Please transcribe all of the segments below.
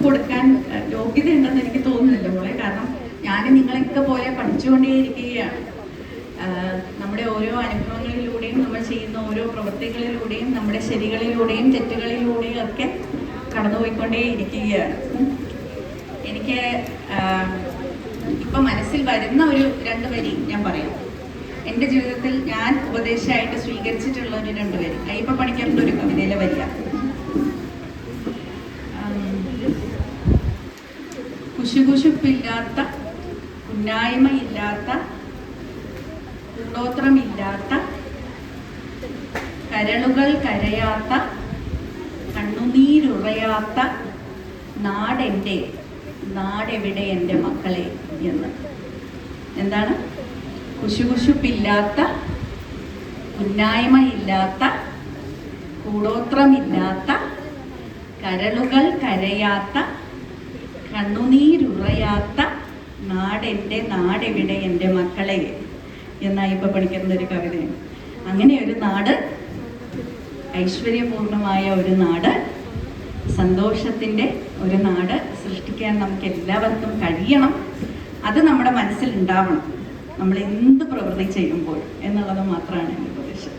കൊടുക്കാൻ യോഗ്യതയുണ്ടെന്ന് എനിക്ക് തോന്നുന്നില്ല മോളെ. കാരണം ഞാൻ നിങ്ങളൊക്കെ പോലെ പഠിച്ചുകൊണ്ടേയിരിക്കുകയാണ്. നമ്മുടെ ഓരോ അനുഭവങ്ങളിലൂടെയും നമ്മൾ ചെയ്യുന്ന ഓരോ പ്രവൃത്തികളിലൂടെയും നമ്മുടെ ശരികളിലൂടെയും തെറ്റുകളിലൂടെയും ഒക്കെ കടന്നുപോയിക്കൊണ്ടേയിരിക്കുകയാണ്. എനിക്ക് ഇപ്പം മനസ്സിൽ വരുന്ന ഒരു 2 വരി ഞാൻ പറയാം. എൻ്റെ ജീവിതത്തിൽ ഞാൻ ഉപദേശമായിട്ട് സ്വീകരിച്ചിട്ടുള്ള ഒരു 2 വരി അയ്യപ്പ പണിക്കറിൻ്റെ ഒരു കവിതയിലെ വരിക. കുശുകുശുപ്പില്ലാത്ത, ഉന്നായ്മയില്ലാത്ത, കൂടോത്രമില്ലാത്ത, കരളുകൾ കരയാത്ത, കണ്ണുനീരുറയാത്ത നാടെൻ്റെ, നാടെവിടെ എൻ്റെ മക്കളെ എന്ന്. എന്താണ്? കുശുകുശുപ്പില്ലാത്ത, ഉന്നായ്മയില്ലാത്ത, കൂടോത്രമില്ലാത്ത, കരളുകൾ കരയാത്ത, കണ്ണുനീരുറയാത്ത നാടെൻ്റെ, നാടെവിടെ എൻ്റെ മക്കളെ എന്നായി ഇപ്പം പഠിക്കുന്ന ഒരു കവിതയാണ്. അങ്ങനെ ഒരു നാട്, ഐശ്വര്യപൂർണമായ ഒരു നാട്, സന്തോഷത്തിൻ്റെ ഒരു നാട് സൃഷ്ടിക്കാൻ നമുക്ക് എല്ലാവർക്കും കഴിയണം. അത് നമ്മുടെ മനസ്സിലുണ്ടാവണം നമ്മൾ എന്ത് പ്രവൃത്തി ചെയ്യുമ്പോൾ എന്നുള്ളത് മാത്രമാണ് എൻ്റെ ഉപദേശം.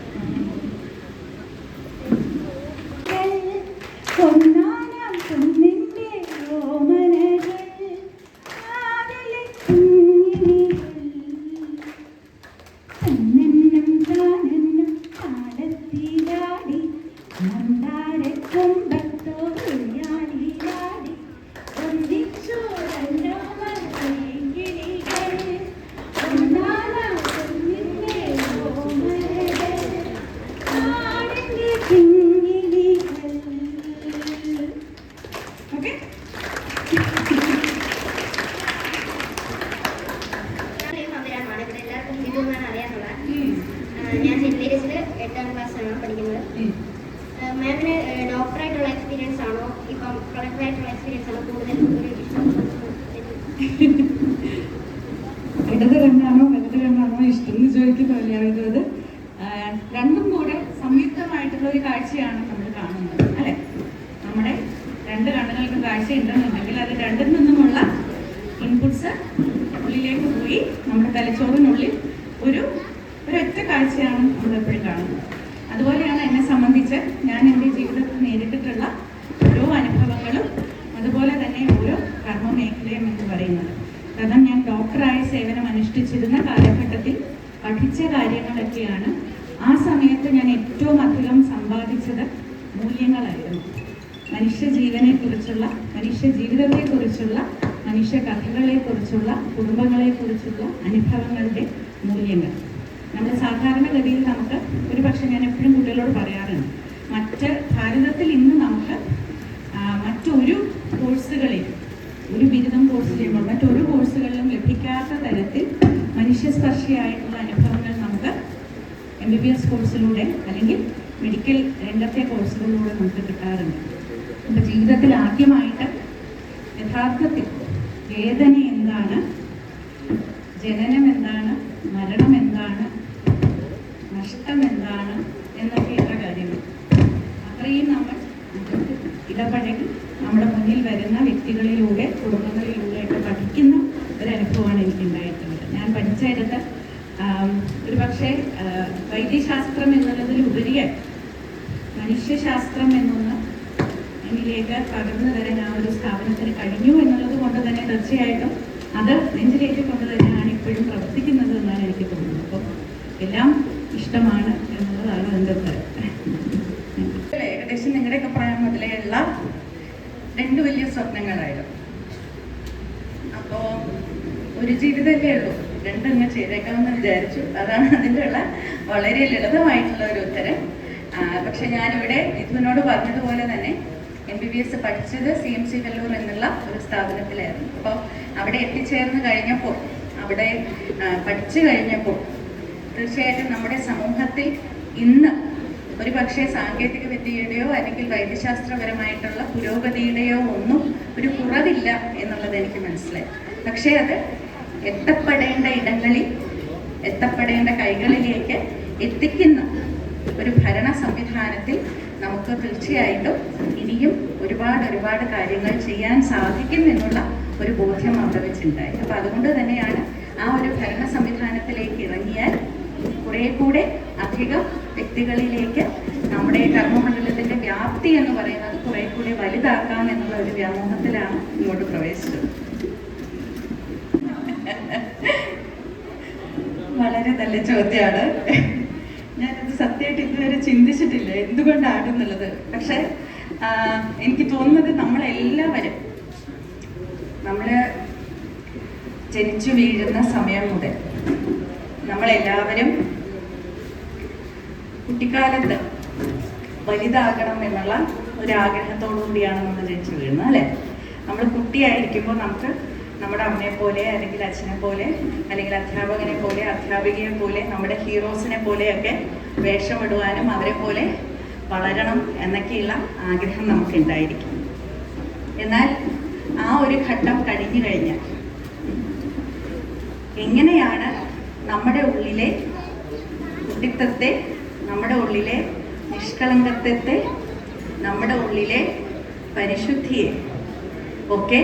ഞാൻ സെന്റ് മേരീസിൽ 8ാം ക്ലാസ്സിലാണ് പഠിക്കുന്നത്. മാമിന് ഡോക്ടറായിട്ടുള്ള എക്സ്പീരിയൻസ് ആണോ ഇപ്പം കളക്ടറായിട്ടുള്ള എക്സ്പീരിയൻസ് ആണോ കൂടുതൽ ഒരു ഇഷ്ടം? ഇടത് കണ്ണാണോ വലത് കണ്ണാണോ ഇഷ്ടം എന്ന് ചോദിക്കുന്നതല്ലേ ഇത്. രണ്ടും കൂടെ സംയുക്തമായിട്ടുള്ള ഒരു കാഴ്ചയാണ് നമ്മൾ കാണുന്നത്, അല്ലെ? നമ്മുടെ 2 കണ്ണുകൾക്ക് കാഴ്ച ഉണ്ടെന്നുണ്ടെങ്കിൽ അത് രണ്ടിൽ നിന്നുമുള്ള ഇൻപുട്സ് ഉള്ളിലേക്ക് പോയി നമ്മുടെ തലച്ചോറിനുള്ളിൽ ഒരൊറ്റ കാഴ്ചയാണ് നമ്മളെപ്പോഴും കാണുന്നത്. അതുപോലെയാണ് എന്നെ സംബന്ധിച്ച് ഞാൻ എൻ്റെ ജീവിതത്തിൽ നേരിട്ടിട്ടുള്ള ഓരോ അനുഭവങ്ങളും അതുപോലെ തന്നെ ഓരോ കർമ്മമേഖലയും എന്ന് പറയുന്നത്. കാരണം ഞാൻ ഡോക്ടറായി സേവനം അനുഷ്ഠിച്ചിരുന്ന കാലഘട്ടത്തിൽ പഠിച്ച കാര്യങ്ങളൊക്കെയാണ്. ആ സമയത്ത് ഞാൻ ഏറ്റവും അധികം സമ്പാദിച്ചത് മൂല്യങ്ങളായിരുന്നു. മനുഷ്യ ജീവനെക്കുറിച്ചുള്ള, മനുഷ്യ ജീവിതത്തെക്കുറിച്ചുള്ള, മനുഷ്യ കഥകളെക്കുറിച്ചുള്ള, കുടുംബങ്ങളെക്കുറിച്ചുള്ള അനുഭവങ്ങളുടെ മൂല്യങ്ങൾ. നമ്മൾ സാധാരണഗതിയിൽ നമുക്ക് ഒരുപക്ഷെ ഞാൻ എപ്പോഴും കുട്ടികളോട് പറയാറുണ്ട്, ഭാരതത്തിൽ ഇന്ന് നമുക്ക് മറ്റൊരു കോഴ്സുകളിൽ, ഒരു ബിരുദം കോഴ്സ് ചെയ്യുമ്പോൾ മറ്റൊരു കോഴ്സുകളിലും ലഭിക്കാത്ത തരത്തിൽ മനുഷ്യസ്പർശിയായിട്ടുള്ള അനുഭവങ്ങൾ നമുക്ക് MBBS കോഴ്സിലൂടെ അല്ലെങ്കിൽ മെഡിക്കൽ രംഗത്തെ കോഴ്സുകളിലൂടെ നമുക്ക് കിട്ടാറുണ്ട്. അപ്പോൾ ജീവിതത്തിൽ ആദ്യമായിട്ട് യഥാർത്ഥത്തിൽ വേദന എന്താണ്, ജനനം എന്താണ്, മരണം എന്താണ്, നഷ്ടം എന്താണ് എന്നൊക്കെയുള്ള കാര്യങ്ങൾ അത്രയും നമ്മൾ ഇടപഴകി നമ്മുടെ മുന്നിൽ വരുന്ന വ്യക്തികളിലൂടെ, കുടുംബങ്ങളിലൂടെയൊക്കെ പഠിക്കുന്ന ഒരനുഭവമാണ് എനിക്കുണ്ടായിട്ടുള്ളത്. ഞാൻ പഠിച്ചെടുത്ത് ഒരു പക്ഷേ വൈദ്യശാസ്ത്രം എന്നുള്ളതിലുപരിയായി മനുഷ്യശാസ്ത്രം എന്നൊന്ന് എന്നിലേക്ക് പകർന്നു തരാൻ ആ ഒരു സ്ഥാപനത്തിന് കഴിഞ്ഞു എന്നുള്ളത് കൊണ്ട് തന്നെ തീർച്ചയായിട്ടും അത് നെഞ്ചിലേറ്റിക്കൊണ്ട് തന്നെയാണ് ഇപ്പോഴും പ്രവർത്തിക്കുന്നത് എന്നാണ് എനിക്ക് തോന്നുന്നത്. അപ്പം എല്ലാം ഇഷ്ടമാണ് എന്നുള്ളതാണ് അതിൻ്റെ ഉത്തരം. ഏകദേശം നിങ്ങളുടെയൊക്കെ പ്രായം മുതലേയുള്ള 2 വലിയ സ്വപ്നങ്ങളായിരുന്നു. അപ്പോൾ ഒരു ജീവിതമല്ലേ ഉള്ളൂ, 2 അങ്ങ് ചെയ്തേക്കാമെന്ന് വിചാരിച്ചു. അതാണ് അതിൻ്റെ ഉള്ള വളരെ ലളിതമായിട്ടുള്ള ഒരു ഉത്തരം. പക്ഷെ ഞാനിവിടെ മിഥുനോട് പറഞ്ഞതുപോലെ തന്നെ MBBS പഠിച്ചത് CMC വെല്ലൂർ എന്നുള്ള ഒരു സ്ഥാപനത്തിലായിരുന്നു. അപ്പോൾ അവിടെ എത്തിച്ചേർന്ന് കഴിഞ്ഞപ്പോൾ, അവിടെ പഠിച്ചു കഴിഞ്ഞപ്പോൾ തീർച്ചയായിട്ടും നമ്മുടെ സമൂഹത്തിൽ ഇന്ന് ഒരു പക്ഷേ സാങ്കേതിക വിദ്യയുടെയോ അല്ലെങ്കിൽ വൈദ്യശാസ്ത്രപരമായിട്ടുള്ള പുരോഗതിയുടെയോ ഒന്നും ഒരു കുറവില്ല എന്നുള്ളത് എനിക്ക് മനസ്സിലായി. പക്ഷേ അത് എത്തപ്പെടേണ്ട ഇടങ്ങളിൽ, എത്തപ്പെടേണ്ട കൈകളിലേക്ക് എത്തിക്കുന്ന ഒരു ഭരണ സംവിധാനത്തിൽ നമുക്ക് തീർച്ചയായിട്ടും ഇനിയും ഒരുപാട് കാര്യങ്ങൾ ചെയ്യാൻ സാധിക്കും എന്നുള്ള ഒരു ബോധ്യം അവിടെ വെച്ചുണ്ടായി. അപ്പം അതുകൊണ്ട് തന്നെയാണ് ആ ഒരു ഭരണ സംവിധാനത്തിലേക്ക് ഇറങ്ങിയാൽ കുറെ കൂടെ അധികം വ്യക്തികളിലേക്ക് നമ്മുടെ കർമ്മമണ്ഡലത്തിന്റെ വ്യാപ്തി എന്ന് പറയുന്നത് കുറെ കൂടി വലുതാക്കാം എന്നുള്ള ഒരു വ്യാമോഹത്തിലാണ് ഇങ്ങോട്ട് പ്രവേശിച്ചത്. വളരെ നല്ല ചോദ്യമാണ്. ഞാനത് സത്യമായിട്ട് ഇതുവരെ ചിന്തിച്ചിട്ടില്ല എന്തുകൊണ്ടാണെന്നുള്ളത്. പക്ഷെ എനിക്ക് തോന്നുന്നത് നമ്മളെല്ലാവരും ജനിച്ചു വീഴുന്ന സമയം മുതൽ നമ്മളെല്ലാവരും കുട്ടിക്കാലത്ത് വലുതാകണം എന്നുള്ള ഒരാഗ്രഹത്തോടു കൂടിയാണ് നമ്മൾ ജനിച്ചു വീഴുന്നത്, അല്ലേ? നമ്മൾ കുട്ടിയായിരിക്കുമ്പോൾ നമുക്ക് നമ്മുടെ അമ്മയെ പോലെ അല്ലെങ്കിൽ അച്ഛനെ പോലെ അല്ലെങ്കിൽ അധ്യാപകനെ പോലെ അധ്യാപികയെ പോലെ നമ്മുടെ ഹീറോസിനെ പോലെയൊക്കെ വേഷമിടുവാനും അവരെ പോലെ വളരണം എന്നൊക്കെയുള്ള ആഗ്രഹം നമുക്കുണ്ടായിരിക്കും. എന്നാൽ ആ ഒരു ഘട്ടം കഴിഞ്ഞു കഴിഞ്ഞാൽ എങ്ങനെയാണ് നമ്മുടെ ഉള്ളിലെ കുട്ടിത്തത്തെ, നമ്മുടെ ഉള്ളിലെ നിഷ്കളങ്കത്വത്തെ, നമ്മുടെ ഉള്ളിലെ പരിശുദ്ധിയെ ഒക്കെ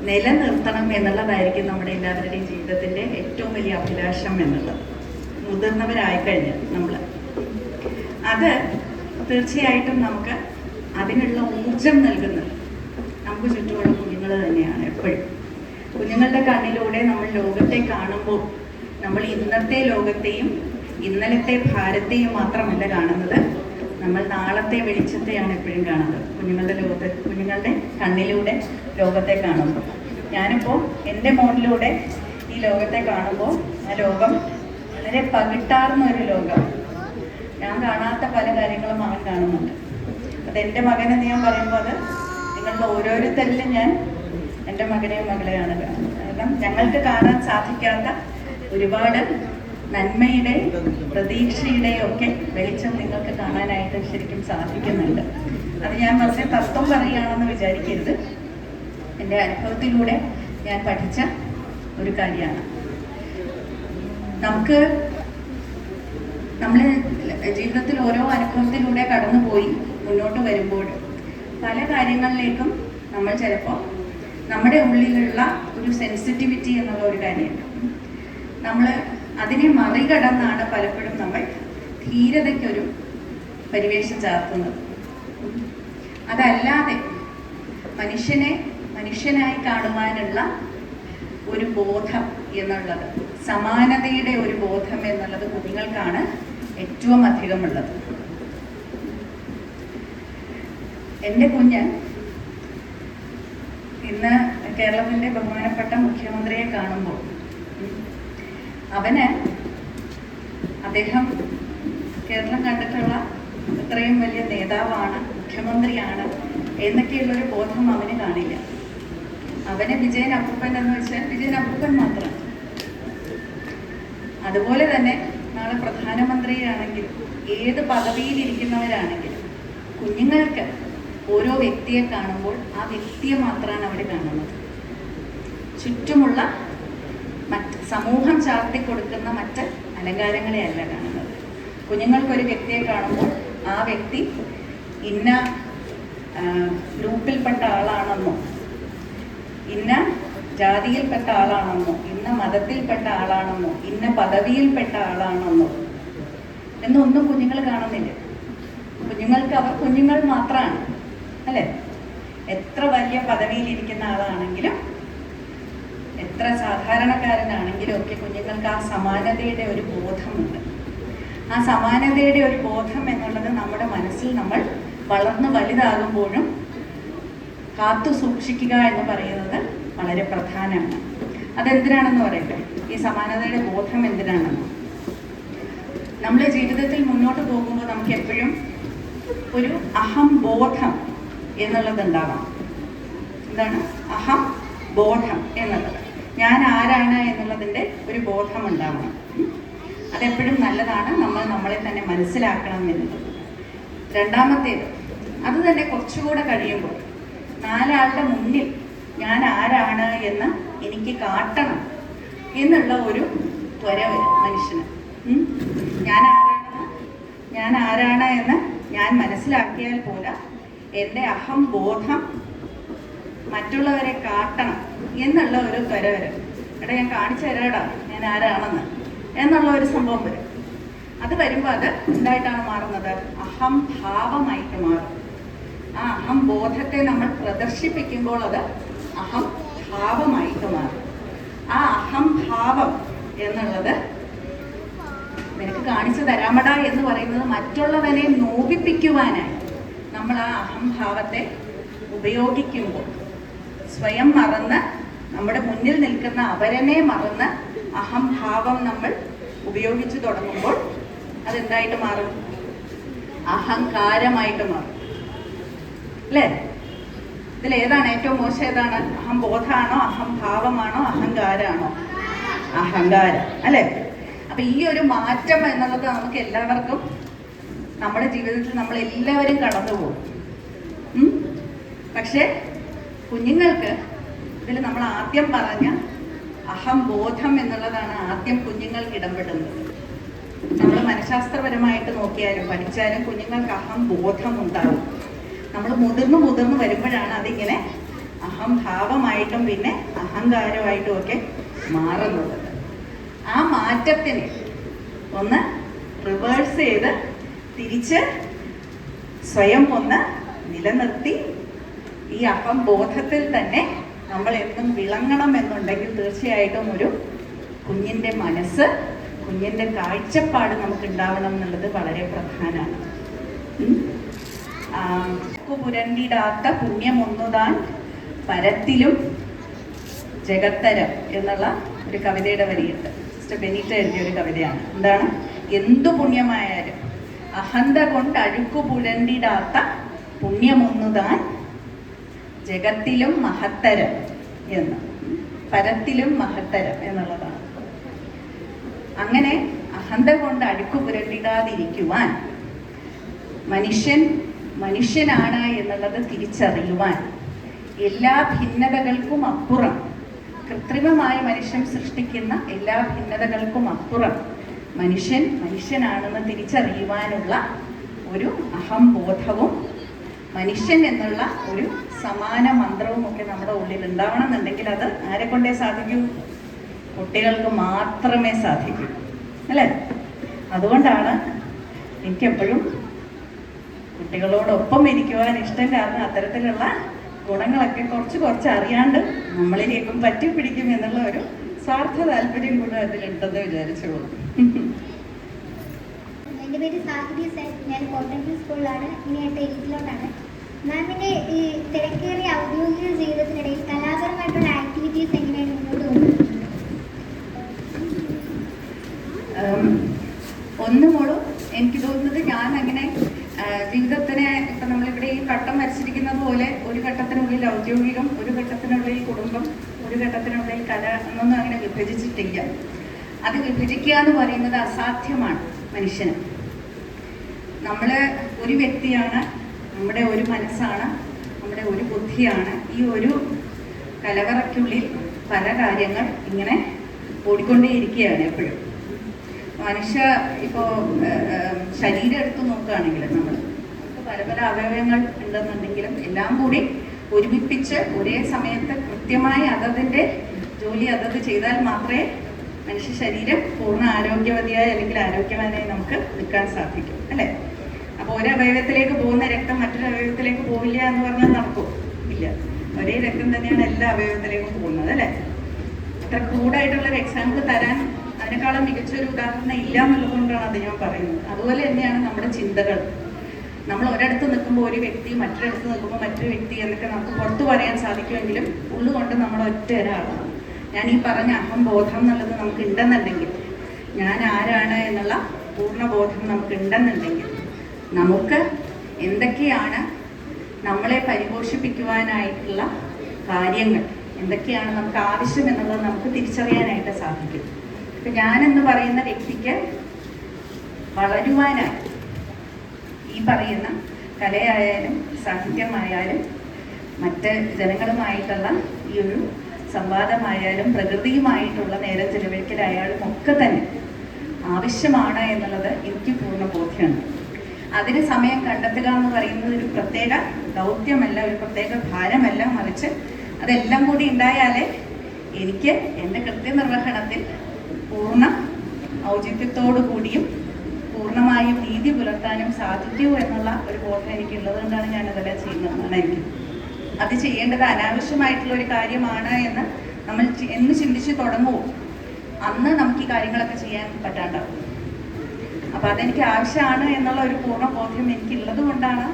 നിലനിർത്തണം എന്നുള്ളതായിരിക്കും നമ്മുടെ എല്ലാവരുടെയും ജീവിതത്തിൻ്റെ ഏറ്റവും വലിയ അഭിലാഷം എന്നുള്ളത്. മുതിർന്നവരായിക്കഴിഞ്ഞാൽ അത് തീർച്ചയായിട്ടും നമുക്ക് അതിനുള്ള ഊർജം നൽകുന്നത് നമുക്ക് ചുറ്റുമുള്ള കുഞ്ഞുങ്ങൾ തന്നെയാണ്. എപ്പോഴും കുഞ്ഞുങ്ങളുടെ കണ്ണിലൂടെ നമ്മൾ ലോകത്തെ കാണുമ്പോൾ നമ്മൾ ഇന്നത്തെ ലോകത്തെയും ഇന്നലത്തെ ഭാരത്തെയും മാത്രമല്ല കാണുന്നത്, നമ്മൾ നാളത്തെ വെളിച്ചത്തെയാണ് എപ്പോഴും കാണുന്നത്. കുഞ്ഞുങ്ങളുടെ കണ്ണിലൂടെ ലോകത്തെ കാണുമ്പോൾ ഞാനിപ്പോൾ എൻ്റെ മോഡിലൂടെ ഈ ലോകത്തെ കാണുമ്പോൾ ആ ലോകം വളരെ പകിട്ടാർന്ന ഒരു ലോകം. ഞാൻ കാണാത്ത പല കാര്യങ്ങളും അവൻ കാണുന്നുണ്ട്. അതെൻ്റെ മകനെന്ന് ഞാൻ പറയുമ്പോൾ അത് നിങ്ങളുടെ ഓരോരുത്തരിലും ഞാൻ എൻ്റെ മകനെയും മകളെയാണ് കാണുന്നത്. കാരണം ഞങ്ങൾക്ക് കാണാൻ സാധിക്കാത്ത ഒരുപാട് നന്മയുടെ പ്രതീക്ഷയുടെയും ഒക്കെ വെളിച്ചം നിങ്ങൾക്ക് കാണാനായിട്ട് ശരിക്കും സാധിക്കുന്നുണ്ട്. അത് ഞാൻ വളരെ തത്വം പറയുകയാണെന്ന് വിചാരിക്കരുത്. എൻ്റെ അനുഭവത്തിലൂടെ ഞാൻ പഠിച്ച ഒരു കാര്യമാണ്. നമ്മൾ ജീവിതത്തിൽ ഓരോ അനുഭവത്തിലൂടെ കടന്നുപോയി മുന്നോട്ട് വരുമ്പോൾ പല കാര്യങ്ങളിലേക്കും നമ്മൾ ചിലപ്പോൾ നമ്മുടെ ഉള്ളിലുള്ള ഒരു സെൻസിറ്റിവിറ്റി എന്നുള്ള ഒരു കാര്യമുണ്ട്. നമ്മൾ അതിനെ മറികടന്നാണ് പലപ്പോഴും നമ്മൾ ധീരതയ്ക്കൊരു പരിവേഷം ചാർത്തുന്നത്. അതല്ലാതെ മനുഷ്യനായി കാണുവാനുള്ള ഒരു ബോധം എന്നുള്ളത്, സമാനതയുടെ ഒരു ബോധം എന്നുള്ളത് കുഞ്ഞുങ്ങൾക്കാണ് ഏറ്റവും അധികമുള്ളത്. എൻ്റെ കുഞ്ഞ് ഇന്ന് കേരളത്തിൻ്റെ ബഹുമാനപ്പെട്ട മുഖ്യമന്ത്രിയെ കാണുമ്പോൾ അദ്ദേഹം കേരളം കണ്ടിട്ടുള്ള ഇത്രയും വലിയ നേതാവാണ്, മുഖ്യമന്ത്രിയാണ് എന്നൊക്കെയുള്ളൊരു ബോധം അവന് കാണില്ല. അവന് വിജയൻ അപ്പൂപ്പൻ എന്ന് വെച്ചാൽ വിജയൻ അപ്പൂപ്പൻ മാത്രമാണ്. അതുപോലെ തന്നെ നാളെ പ്രധാനമന്ത്രിയാണെങ്കിലും ഏത് പദവിയിലിരിക്കുന്നവരാണെങ്കിലും കുഞ്ഞുങ്ങൾക്ക് ഓരോ വ്യക്തിയെ കാണുമ്പോൾ ആ വ്യക്തിയെ മാത്രമാണ് അവർ കാണുന്നത്. ചുറ്റുമുള്ള സമൂഹം ചാർത്തി കൊടുക്കുന്ന മറ്റ് അലങ്കാരങ്ങളെ അല്ല കാണുന്നത്. കുഞ്ഞുങ്ങൾക്കൊരു വ്യക്തിയെ കാണുമ്പോൾ ആ വ്യക്തി ഇന്ന ഗ്രൂപ്പിൽപ്പെട്ട ആളാണെന്നോ ഇന്ന ജാതിയിൽപ്പെട്ട ആളാണെന്നോ ഇന്ന മതത്തിൽപ്പെട്ട ആളാണെന്നോ ഇന്ന പദവിയിൽപ്പെട്ട ആളാണെന്നോ എന്നൊന്നും കുഞ്ഞുങ്ങൾ കാണുന്നില്ല. കുഞ്ഞുങ്ങൾക്ക് അവർ കുഞ്ഞുങ്ങൾ മാത്രമാണ്, അല്ലേ? എത്ര വലിയ പദവിയിലിരിക്കുന്ന ആളാണെങ്കിലും എത്ര സാധാരണക്കാരനാണെങ്കിലും ഒക്കെ കുഞ്ഞുങ്ങൾക്ക് ആ സമാനതയുടെ ഒരു ബോധമുണ്ട്. ആ സമാനതയുടെ ഒരു ബോധം എന്നുള്ളത് നമ്മുടെ മനസ്സിൽ നമ്മൾ വളർന്നു വലുതാകുമ്പോഴും കാത്തു സൂക്ഷിക്കുക എന്ന് പറയുന്നത് വളരെ പ്രധാനമാണ്. അതെന്തിനാണെന്ന് പറയട്ടെ, ഈ സമാനതയുടെ ബോധം എന്തിനാണെന്ന്. നമ്മുടെ ജീവിതത്തിൽ മുന്നോട്ട് പോകുമ്പോൾ നമുക്ക് എപ്പോഴും ഒരു അഹം ബോധം എന്നുള്ളത് ഉണ്ടാവണം. എന്താണ് അഹം ബോധം എന്നുള്ളത്? ഞാൻ ആരാണ് എന്നുള്ളതിൻ്റെ ഒരു ബോധം ഉണ്ടാവണം. അതെപ്പോഴും നല്ലതാണ്. നമ്മൾ നമ്മളെ തന്നെ മനസ്സിലാക്കണം എന്നുള്ളത്. രണ്ടാമത്തേത്, അത് തന്നെ കുറച്ചുകൂടെ കഴിയുമ്പോൾ നാലാളുടെ മുന്നിൽ ഞാൻ ആരാണ് എന്ന് എനിക്ക് കാട്ടണം എന്നുള്ള ഒരു ത്വര വരും മനുഷ്യന്. ഞാൻ ആരാണ് എന്ന് ഞാൻ മനസ്സിലാക്കിയാൽ പോലും എൻ്റെ അഹംബോധം മറ്റുള്ളവരെ കാട്ടണം എന്നുള്ള ഒരു ത്വര വരും. എടാ ഞാൻ കാണിച്ചു തരാടാ ഞാൻ ആരാണെന്ന് എന്നുള്ള ഒരു സംഭവം വരും. അത് വരുമ്പോൾ അത് എന്തായിട്ടാണ് മാറുന്നത്? അഹംഭാവമായിട്ട് മാറും. ആ അഹംബോധത്തെ നമ്മൾ പ്രദർശിപ്പിക്കുമ്പോൾ അത് അഹംഭാവമായിട്ട് മാറും. ആ അഹംഭാവം എന്നുള്ളത് നിനക്ക് കാണിച്ചു തരാമടാ എന്ന് പറയുന്നത് മറ്റുള്ളവനെ നോവിപ്പിക്കുവാനായി നമ്മൾ ആ അഹംഭാവത്തെ ഉപയോഗിക്കുമ്പോൾ സ്വയം മറന്ന് നമ്മുടെ മുന്നിൽ നിൽക്കുന്ന അവരനെ മറന്ന് അഹംഭാവം നമ്മൾ ഉപയോഗിച്ചു തുടങ്ങുമ്പോൾ അതെന്തായിട്ട് മാറും? അഹങ്കാരമായിട്ട് മാറും. അല്ലേ? ഇതിലേതാണ് ഏറ്റവും മോശം? ഏതാണ്? അഹംബോധമാണോ, അഹംഭാവമാണോ, അഹങ്കാരമാണോ? അഹങ്കാരം. അല്ലേ? അപ്പൊ ഈ ഒരു മാറ്റം എന്നുള്ളത് നമുക്ക് എല്ലാവർക്കും നമ്മുടെ ജീവിതത്തിൽ നമ്മൾ എല്ലാവരും കടന്നുപോകും. പക്ഷെ കുഞ്ഞുങ്ങൾക്ക് ഇതിൽ നമ്മൾ ആദ്യം പറഞ്ഞ അഹംബോധം എന്നുള്ളതാണ് ആദ്യം കുഞ്ഞുങ്ങൾക്ക് ഇടപെടുന്നത്. നമ്മൾ മനഃശാസ്ത്രപരമായിട്ട് നോക്കിയാലും പഠിച്ചാലും കുഞ്ഞുങ്ങൾക്ക് അഹംബോധം ഉണ്ടാവും. നമ്മൾ മുതിർന്നു വരുമ്പോഴാണ് അതിങ്ങനെ അഹംഭാവമായിട്ടും പിന്നെ അഹങ്കാരമായിട്ടും ഒക്കെ മാറുന്നത്. ആ മാറ്റത്തിന് ഒന്ന് റിവേഴ്സ് ചെയ്ത് തിരിച്ച് സ്വയം ഒന്ന് നിലനിർത്തി ഈ അഹംബോധത്തിൽ തന്നെ നമ്മൾ എന്നും വിളങ്ങണം എന്നുണ്ടെങ്കിൽ തീർച്ചയായിട്ടും ഒരു കുഞ്ഞിൻ്റെ മനസ്സ്, കുഞ്ഞിൻ്റെ കാഴ്ചപ്പാട് നമുക്ക് ഉണ്ടാവണം എന്നുള്ളത് വളരെ പ്രധാനമാണ്. പുരണ്ടിടാത്ത പുണ്യമൊന്നുതാൻ പരത്തിലും ജഗത്തരം എന്നുള്ള ഒരു കവിതയുടെ വരിയുണ്ട്. മിസ്റ്റർ ബെനീറ്റ എഴുതിയ ഒരു കവിതയാണ്. എന്താണ്? എന്തു പുണ്യമായാലും അഹന്ത കൊണ്ട് അഴുക്കു പുരണ്ടിടാത്ത പുണ്യമൊന്നുതാൻ ജഗത്തിലും മഹത്തരം എന്ന്. പരത്തിലും മഹത്തരം എന്നുള്ളതാണ്. അങ്ങനെ അഹന്ത കൊണ്ട് അഴുക്കു പുരണ്ടിടാതിരിക്കുവാൻ, മനുഷ്യനാണ് എന്നുള്ളത് തിരിച്ചറിയുവാൻ, എല്ലാ ഭിന്നതകൾക്കും അപ്പുറം, കൃത്രിമമായി മനുഷ്യൻ സൃഷ്ടിക്കുന്ന എല്ലാ ഭിന്നതകൾക്കും അപ്പുറം മനുഷ്യനാണെന്ന് തിരിച്ചറിയുവാനുള്ള ഒരു അഹംബോധവും മനുഷ്യൻ എന്നുള്ള ഒരു സമാന മന്ത്രവും ഒക്കെ നമ്മുടെ ഉള്ളിൽ ഉണ്ടാവണം എന്നുണ്ടെങ്കിൽ അത് ആരെ കൊണ്ടേ സാധിക്കൂ? കുട്ടികൾക്ക് മാത്രമേ സാധിക്കൂ. അല്ലേ? അതുകൊണ്ടാണ് എനിക്കെപ്പോഴും കുട്ടികളോടൊപ്പം ഇരിക്കുവാൻ ഇഷ്ടം. കാരണം അത്തരത്തിലുള്ള ഗുണങ്ങളൊക്കെ കുറച്ച് അറിയാണ്ട് നമ്മളിലേക്കും പറ്റിപ്പിടിക്കും എന്നുള്ള ഒരു സ്വാർത്ഥ താല്പര്യം കൂടെ അതിലുണ്ടെന്ന് വിചാരിച്ചോളൂ. എൻ്റെ പേര് സാഹിതി സേൻ. ഞാൻ കോട്ടയം സ്കൂളിലാണ്. ഇനി 8th മാമിൻ്റെ ഈ തിരക്കേറിയ ഔദ്യോഗിക ജീവിതത്തിനിടയിൽ കലാപരമായിട്ടുള്ള ആക്ടിവിറ്റീസ് എങ്ങനെയാണ് മുന്നോട്ട് പോകുന്നത്? ഒന്നുമോളും എനിക്ക് തോന്നുന്നത് ഞാൻ അങ്ങനെ ജീവിതത്തിനെ ഇപ്പം നമ്മളിവിടെ ഈ ഘട്ടം വരച്ചിരിക്കുന്നത് പോലെ ഒരു ഘട്ടത്തിനുള്ളിൽ ഔദ്യോഗികം, ഒരു ഘട്ടത്തിനുള്ളിൽ കുടുംബം, ഒരു ഘട്ടത്തിനുള്ളിൽ കല എന്നൊന്നും അങ്ങനെ വിഭജിച്ചിട്ടില്ല. അത് വിഭജിക്കുക എന്ന് പറയുന്നത് അസാധ്യമാണ് മനുഷ്യന്. നമ്മൾ ഒരു വ്യക്തിയാണ്, നമ്മുടെ ഒരു മനസ്സാണ്, നമ്മുടെ ഒരു ബുദ്ധിയാണ്. ഈ ഒരു കലവറയ്ക്കുള്ളിൽ പല കാര്യങ്ങൾ ഇങ്ങനെ ഓടിക്കൊണ്ടേയിരിക്കുകയാണ് എപ്പോഴും. മനുഷ്യ ഇപ്പോൾ ശരീരം എടുത്തു നോക്കുകയാണെങ്കിൽ നമുക്ക് പല അവയവങ്ങൾ ഉണ്ടെന്നുണ്ടെങ്കിലും എല്ലാം കൂടി ഒരുമിപ്പിച്ച് ഒരേ സമയത്ത് കൃത്യമായി അതതിൻ്റെ ജോലി ചെയ്താൽ മാത്രമേ മനുഷ്യ ശരീരം പൂർണ്ണ ആരോഗ്യവതിയായി അല്ലെങ്കിൽ ആരോഗ്യവാനായി നമുക്ക് നിൽക്കാൻ സാധിക്കും. അല്ലേ? അപ്പോൾ ഒരു അവയവത്തിലേക്ക് പോകുന്ന രക്തം മറ്റൊരു അവയവത്തിലേക്ക് പോവില്ല എന്ന് പറഞ്ഞാൽ നടക്കും? ഇല്ല. ഒരേ രക്തം തന്നെയാണ് എല്ലാ അവയവത്തിലേക്കും പോകുന്നത്. അല്ലേ? ഇത്ര ക്രൂഡായിട്ടുള്ളൊരു എക്സാമ്പിൾ തരാൻ അതിനേക്കാളും മികച്ചൊരു ഉദാഹരണം ഇല്ല എന്നുള്ളത് കൊണ്ടാണ് അത് ഞാൻ പറയുന്നത്. അതുപോലെ തന്നെയാണ് നമ്മുടെ ചിന്തകൾ. നമ്മൾ ഒരിടത്ത് നിൽക്കുമ്പോൾ ഒരു വ്യക്തി, മറ്റൊരിടത്ത് നിൽക്കുമ്പോൾ മറ്റൊരു വ്യക്തി എന്നൊക്കെ നമുക്ക് പുറത്തു പറയാൻ സാധിക്കുമെങ്കിലും ഉള്ളുകൊണ്ട് നമ്മൾ ഒറ്റ ഒരാളാണ്. ഞാൻ ഈ പറഞ്ഞ അഹംബോധം എന്നുള്ളത് നമുക്ക് ഉണ്ടെന്നുണ്ടെങ്കിൽ, ഞാൻ ആരാണ് എന്നുള്ള പൂർണ്ണബോധം നമുക്ക് ഉണ്ടെന്നുണ്ടെങ്കിൽ, നമുക്ക് എന്തൊക്കെയാണ് നമ്മളെ പരിപോഷിപ്പിക്കുവാനായിട്ടുള്ള കാര്യങ്ങൾ, എന്തൊക്കെയാണ് നമുക്ക് ആവശ്യം എന്നുള്ളത് നമുക്ക് തിരിച്ചറിയാനായിട്ട് സാധിക്കും. ഇപ്പം ഞാനെന്ന് പറയുന്ന വ്യക്തിക്ക് വളരുവാനായി ഈ പറയുന്ന കലയായാലും സാഹിത്യമായാലും മറ്റ് ജനങ്ങളുമായിട്ടുള്ള ഈ ഒരു സംവാദമായാലും പ്രകൃതിയുമായിട്ടുള്ള നേരം ചെലവഴിക്കലായാലും ഒക്കെ തന്നെ ആവശ്യമാണ് എന്നുള്ളത് എനിക്ക് പൂർണ്ണ ബോധ്യമുണ്ട്. അതിന് സമയം കണ്ടെത്തുക എന്ന് പറയുന്നത് ഒരു പ്രത്യേക ദൗത്യമല്ല, ഒരു പ്രത്യേക ഭാരമല്ല, മറിച്ച് അതെല്ലാം കൂടി ഉണ്ടായാലേ എനിക്ക് എൻ്റെ കൃത്യനിർവഹണത്തിൽ പൂർണ്ണ ഔചിത്യത്തോടു കൂടിയും പൂർണ്ണമായും നീതി പുലർത്താനും സാധിക്കൂ എന്നുള്ള ഒരു ബോധം എനിക്കുള്ളത് കൊണ്ടാണ് ഞാനതെല്ലാം ചെയ്യുന്നതെന്നാണ് എനിക്ക്. അത് ചെയ്യേണ്ടത് അനാവശ്യമായിട്ടുള്ള ഒരു കാര്യമാണ് എന്ന് നമ്മൾ എന്ന് ചിന്തിച്ച് തുടങ്ങുമോ അന്ന് നമുക്ക് ഈ കാര്യങ്ങളൊക്കെ ചെയ്യാൻ പറ്റാണ്ടാവും. അപ്പം അതെനിക്ക് ആവശ്യമാണ് എന്നുള്ള ഒരു പൂർണ്ണ ബോധ്യം എനിക്കുള്ളത് കൊണ്ടാണ്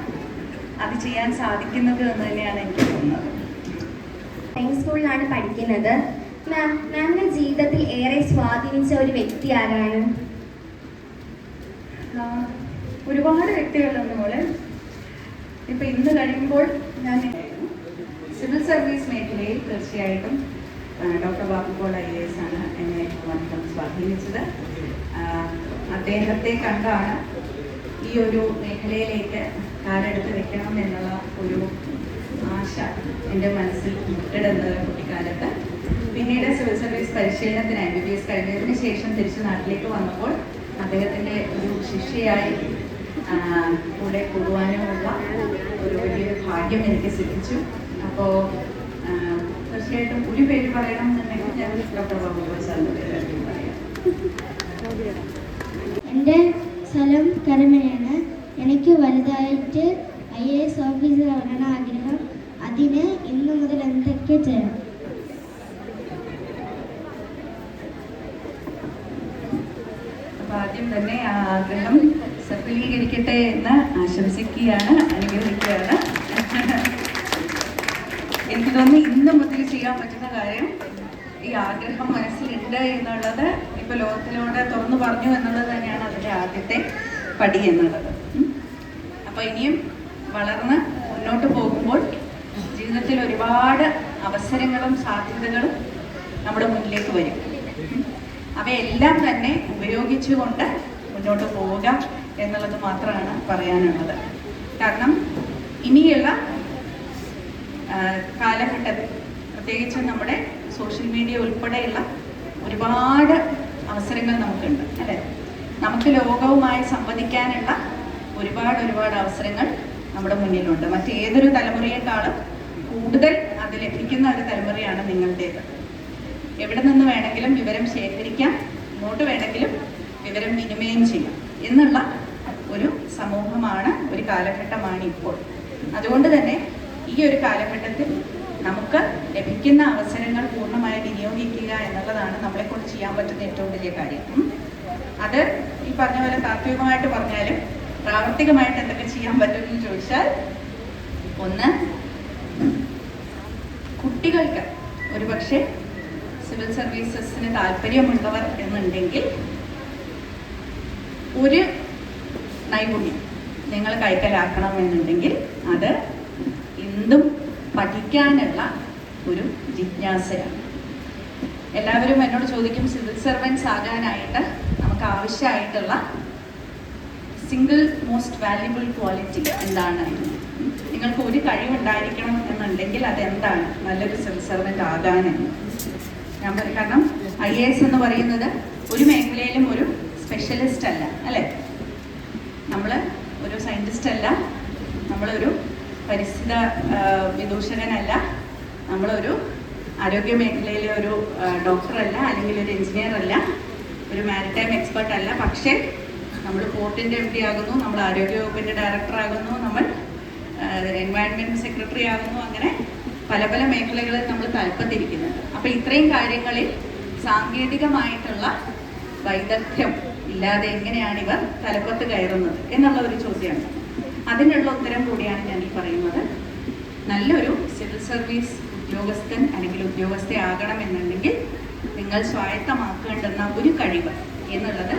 അത് ചെയ്യാൻ സാധിക്കുന്നത് എന്ന് തന്നെയാണ് എനിക്ക് തോന്നുന്നത്. സ്കൂളിലാണ് പഠിക്കുന്നത്. മാമിന്റെ ജീവിതത്തിൽ ഏറെ സ്വാധീനിച്ച ഒരു വ്യക്തി ആരാണ്? ഒരുപാട് വ്യക്തികളുണ്ട് മോളെ. ഇപ്പം ഇന്ന് കഴിയുമ്പോൾ ഞാൻ സിവിൽ സർവീസ് മേഖലയിൽ തീർച്ചയായിട്ടും ഡോക്ടർ ബാബുപോൾ IAS ആണ് എന്നെ വന്നിട്ടും സ്വാധീനിച്ചത്. അദ്ദേഹത്തെ കണ്ടാണ് ഈ ഒരു മേഖലയിലേക്ക് കാലെടുത്ത് വെക്കണം എന്നുള്ള ഒരു ആശ എൻ്റെ മനസ്സിൽ മുട്ടിടുന്നത് കുട്ടിക്കാലത്ത്. പിന്നീട് സിവിൽ സർവീസ് പരിശീലനത്തിന് MBBS കഴിഞ്ഞതിന് ശേഷം തിരിച്ച് നാട്ടിലേക്ക് വന്നപ്പോൾ അദ്ദേഹത്തിൻ്റെ ഒരു ശിഷ്യയായി കൂടെ കൂടുവാനുമുള്ള ഒരു വലിയൊരു ഭാഗ്യം എനിക്ക് സിദ്ധിച്ചു. അപ്പോൾ തീർച്ചയായിട്ടും ഒരു പേര് പറയണം എന്നുണ്ടെങ്കിൽ ഞാൻ ഡോക്ടർ ബാബുപോൾ സാറിൻ്റെ പേര് പറയാം. എൻ്റെ സ്ഥലം കരമനയാണ്. എനിക്ക് വലുതായിട്ട് IAS ഓഫീസർ ആവാനാണ് ആഗ്രഹം. അതിന് ഇന്നു മുതൽ എന്തൊക്കെ ചെയ്യണം? അപ്പോൾ ആദ്യം തന്നെ ആ ആഗ്രഹം സഫലീകരിക്കട്ടെ എന്ന് ആശംസിക്കുകയാണ്, അനുഗ്രഹിക്കുകയാണ്. എനിക്ക് തോന്നുന്നു ഇന്ന് മുതൽ ചെയ്യാൻ പറ്റുന്ന കാര്യം ഈ ആഗ്രഹം മനസ്സിലുണ്ട് എന്നുള്ളത് ഇപ്പോൾ ലോകത്തിലൂടെ തുറന്നു പറഞ്ഞു എന്നുള്ളത് തന്നെയാണ് അതിൻ്റെ ആദ്യത്തെ പടി എന്നുള്ളത്. അപ്പോൾ ഇനിയും വളർന്ന് മുന്നോട്ട് പോകുമ്പോൾ ജീവിതത്തിൽ ഒരുപാട് അവസരങ്ങളും സാധ്യതകളും നമ്മുടെ മുന്നിലേക്ക് വരും. അവയെല്ലാം തന്നെ ഉപയോഗിച്ചുകൊണ്ട് മുന്നോട്ട് പോവുക എന്നുള്ളത് മാത്രമാണ് പറയാനുള്ളത്. കാരണം ഇനിയുള്ള കാലഘട്ടത്തിൽ പ്രത്യേകിച്ച് നമ്മുടെ സോഷ്യൽ മീഡിയ ഉൾപ്പെടെയുള്ള ഒരുപാട് അവസരങ്ങൾ നമുക്കുണ്ട് അല്ലേ. നമുക്ക് ലോകവുമായി സംവദിക്കാനുള്ള ഒരുപാട് അവസരങ്ങൾ നമ്മുടെ മുന്നിലുണ്ട്. മറ്റേതൊരു തലമുറയെക്കാളും കൂടുതൽ അത് ലഭിക്കുന്ന ഒരു തലമുറയാണ് നിങ്ങളുടേത്. എവിടെ നിന്ന് വേണമെങ്കിലും വിവരം ശേഖരിക്കാം, ഇങ്ങോട്ട് വേണമെങ്കിലും വിവരം വിനിമയം ചെയ്യാം എന്നുള്ള ഒരു സമൂഹമാണ്, ഒരു കാലഘട്ടമാണ് ഇപ്പോൾ. അതുകൊണ്ട് തന്നെ ഈ ഒരു കാലഘട്ടത്തിൽ നമുക്ക് ലഭിക്കുന്ന അവസരങ്ങൾ പൂർണ്ണമായി വിനിയോഗിക്കുക എന്നുള്ളതാണ് നമ്മളെക്കൊണ്ട് ചെയ്യാൻ പറ്റുന്ന ഏറ്റവും വലിയ കാര്യം. അത് ഈ പറഞ്ഞ പോലെ താത്വികമായിട്ട് പറഞ്ഞാലും പ്രാവർത്തികമായിട്ട് എന്തൊക്കെ ചെയ്യാൻ പറ്റുമെന്ന് ചോദിച്ചാൽ, ഒന്ന്, കുട്ടികൾക്ക് ഒരുപക്ഷെ സിവിൽ സർവീസസിന് താല്പര്യമുള്ളവർ എന്നുണ്ടെങ്കിൽ ഒരു നൈപുണ്യം നിങ്ങൾ കൈക്കലാക്കണം എന്നുണ്ടെങ്കിൽ അത് എന്തും പഠിക്കാനുള്ള ഒരു ജിജ്ഞാസയാണ്. എല്ലാവരും എന്നോട് ചോദിക്കും സിവിൽ സർവൻസ് ആകാനായിട്ട് നമുക്ക് ആവശ്യമായിട്ടുള്ള സിംഗിൾ മോസ്റ്റ് വാല്യുബിൾ ക്വാളിറ്റി എന്താണ്? നിങ്ങൾക്ക് ഒരു കഴിവുണ്ടായിരിക്കണം എന്നുണ്ടെങ്കിൽ അതെന്താണ് നല്ലൊരു സിവിൽ സർവൻറ്റ് ആകാനെന്ന് ഞാൻ പറയും. കാരണം IAS എന്ന് പറയുന്നത് ഒരു മേഖലയിലും ഒരു സ്പെഷ്യലിസ്റ്റ് അല്ല അല്ലേ. നമ്മൾ ഒരു സയൻറ്റിസ്റ്റ് അല്ല, നമ്മളൊരു പരിസ്ഥിതി വിദൂഷകനല്ല, നമ്മളൊരു ആരോഗ്യ മേഖലയിലെ ഒരു ഡോക്ടറല്ല, അല്ലെങ്കിൽ ഒരു എഞ്ചിനീയർ അല്ല, ഒരു മാരിടൈം എക്സ്പെർട്ട് അല്ല. പക്ഷേ നമ്മൾ പോർട്ടിൻ്റെ MD ആകുന്നു, നമ്മൾ ആരോഗ്യ വകുപ്പിൻ്റെ ഡയറക്ടർ ആകുന്നു, നമ്മൾ എൻവയൺമെൻറ്റ് സെക്രട്ടറി ആകുന്നു. അങ്ങനെ പല പല മേഖലകളിൽ നമ്മൾ താല്പര്യത്തിരിക്കുന്നുണ്ട്. അപ്പോൾ ഇത്രയും കാര്യങ്ങളിൽ സാങ്കേതികമായിട്ടുള്ള വൈദഗ്ധ്യം ഇല്ലാതെ എങ്ങനെയാണ് ഇവർ തലപ്പത്ത് കയറുന്നത് എന്നുള്ള ഒരു ചോദ്യമാണ്. അതിനുള്ള ഉത്തരം കൂടിയാണ് ഞാൻ ഈ പറയുന്നത്. നല്ലൊരു സിവിൽ സർവീസ് ഉദ്യോഗസ്ഥൻ അല്ലെങ്കിൽ ഉദ്യോഗസ്ഥയാകണമെന്നുണ്ടെങ്കിൽ നിങ്ങൾ സ്വായത്തമാക്കേണ്ടുന്ന ഒരു കഴിവ് എന്നുള്ളത്